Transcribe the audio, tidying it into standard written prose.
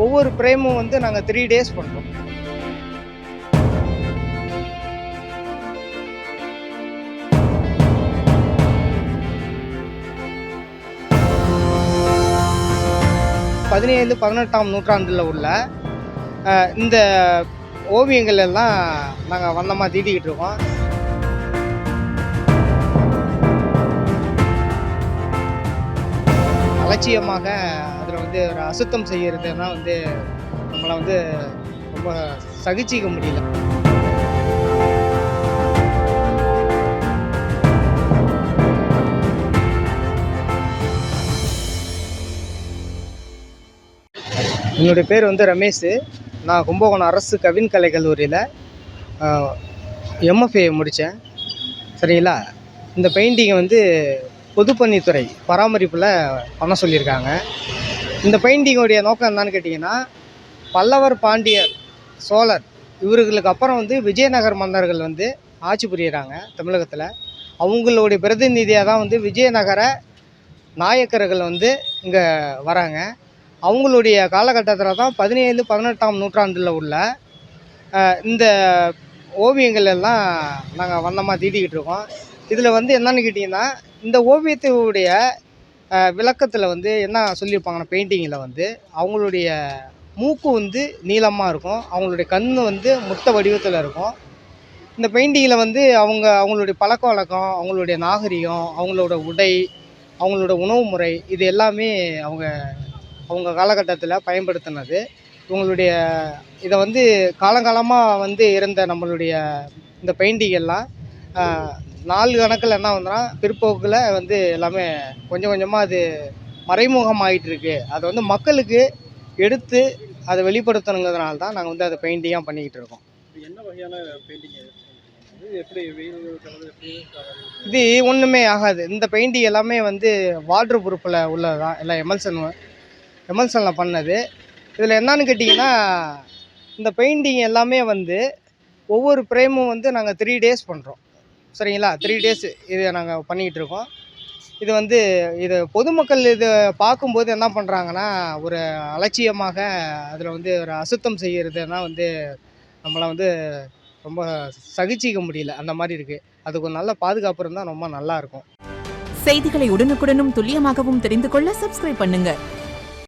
ஒவ்வொரு ஃப்ரேமும் வந்து நாங்கள் 3 டேஸ் பண்ணுறோம். பதினேழு 18ஆம் நூற்றாண்டில் உள்ள இந்த ஓவியங்கள் எல்லாம் நாங்கள் வண்ணமாக தீட்டிக்கிட்டு இருக்கோம். அலட்சியமாக அதில் வந்து ஒரு அசுத்தம் செய்கிறதுனா வந்து நம்மளை வந்து ரொம்ப சகிச்சிக்க முடியல. என்னுடைய பேர் வந்து ரமேஷ். நான் கும்பகோணம் அரசு கவின் கல்லூரியில் எம்எஃப்ஏ முடித்தேன். சரிங்களா, இந்த பெயிண்டிங்கை வந்து பொதுப்பணித்துறை பராமரிப்பில் பண்ண சொல்லியிருக்காங்க. இந்த பெயிண்டிங்குடைய நோக்கம் என்னன்னு கேட்டிங்கன்னா, பல்லவர், பாண்டியர், சோழர் இவர்களுக்கு அப்புறம் வந்து விஜயநகர் மன்னர்கள் வந்து ஆட்சி புரிகிறாங்க தமிழகத்தில். அவங்களுடைய பிரதிநிதியாக தான் வந்து விஜயநகர நாயக்கர்கள் வந்து இங்கே வராங்க. அவங்களுடைய காலகட்டத்தில் தான் 17 18ஆம் நூற்றாண்டில் உள்ள இந்த ஓவியங்கள் எல்லாம் நாங்கள் வண்ணமாக தீட்டிக்கிட்டு இருக்கோம். இதில் வந்து என்னென்னு கேட்டிங்கன்னா, இந்த ஓவியத்தினுடைய விளக்கத்தில் வந்து என்ன சொல்லியிருப்பாங்கன்னா, பெயிண்டிங்கில் வந்து அவங்களுடைய மூக்கு வந்து நீளமாக இருக்கும், அவங்களுடைய கண் வந்து முட்டை வடிவத்தில் இருக்கும். இந்த பெயிண்டிங்கில் வந்து அவங்களுடைய பழக்க வழக்கம், அவங்களுடைய நாகரிகம், அவங்களோட உடை, அவங்களோட உணவு முறை, இது எல்லாமே அவங்க காலகட்டத்தில் பயன்படுத்தினது. இவங்களுடைய இதை வந்து காலங்காலமாக வந்து இருந்த நம்மளுடைய இந்த பெயிண்டிங் எல்லாம் நாள் கணக்கில் என்ன வந்துன்னா பிற்போக்கில் வந்து எல்லாமே கொஞ்சம் கொஞ்சமாக அது மறைமுகமாகிட்டுருக்கு. அதை வந்து மக்களுக்கு எடுத்து அதை வெளிப்படுத்தணுங்கிறதுனால தான் நாங்கள் வந்து அதை பெயிண்டிங்காக பண்ணிக்கிட்டு இருக்கோம். என்ன வகையான பெயிண்டிங் எப்படி இது ஒன்றுமே ஆகாது. இந்த பெயிண்டிங் எல்லாமே வந்து வாட்டர் ப்ரூஃபில் உள்ளது தான், எல்லாம் எமல்சனில் பண்ணது. இதில் என்னன்னு கேட்டிங்கன்னா, இந்த பெயிண்டிங் எல்லாமே வந்து ஒவ்வொரு ஃப்ரேமும் வந்து நாங்கள் 3 டேஸ் பண்ணுறோம். சரிங்களா, 3 டேஸ் இதை நாங்கள் பண்ணிக்கிட்டு இருக்கோம். இது வந்து பொதுமக்கள் இதை பார்க்கும்போது என்ன பண்ணுறாங்கன்னா, ஒரு அலட்சியமாக அதில் வந்து ஒரு அசுத்தம் செய்கிறதுனா வந்து நம்மளை வந்து ரொம்ப சகிச்சிக்க முடியல, அந்த மாதிரி இருக்குது. அதுக்கு ஒரு நல்ல பாதுகாப்பு இருந்தால் ரொம்ப நல்லாயிருக்கும். செய்திகளை உடனுக்குடனும் துல்லியமாகவும் தெரிந்து கொள்ள சப்ஸ்கிரைப் பண்ணுங்க.